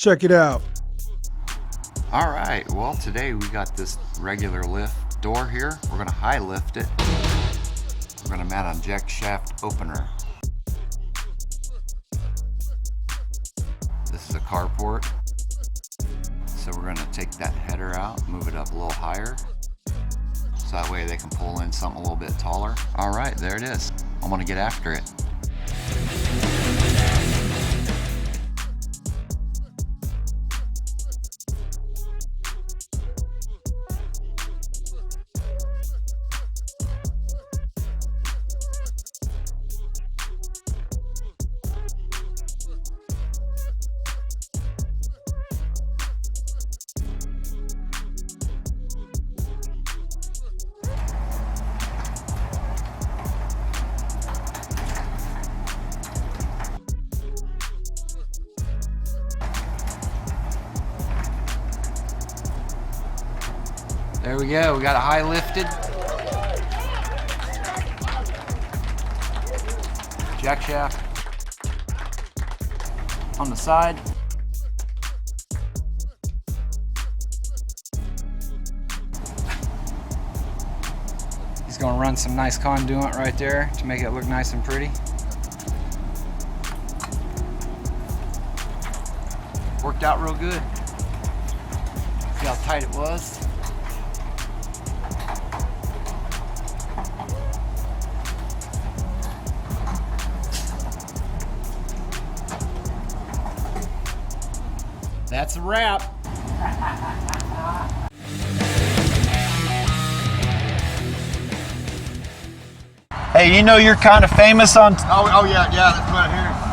Check it out. All right, well today we got this regular lift door here. We're gonna high lift it. We're gonna mount a jack shaft opener. This is a carport. So we're gonna take that header out, move it up a little higher. So that way they can pull in something a little bit taller. All right, there it is. I'm gonna get after it. There we go, we got it high lifted. Jack shaft on the side. He's gonna run some nice conduit right there to make it look nice and pretty. Worked out real good. See how tight it was? That's a wrap. Hey, you know you're kind of famous on... Oh yeah, that's right here.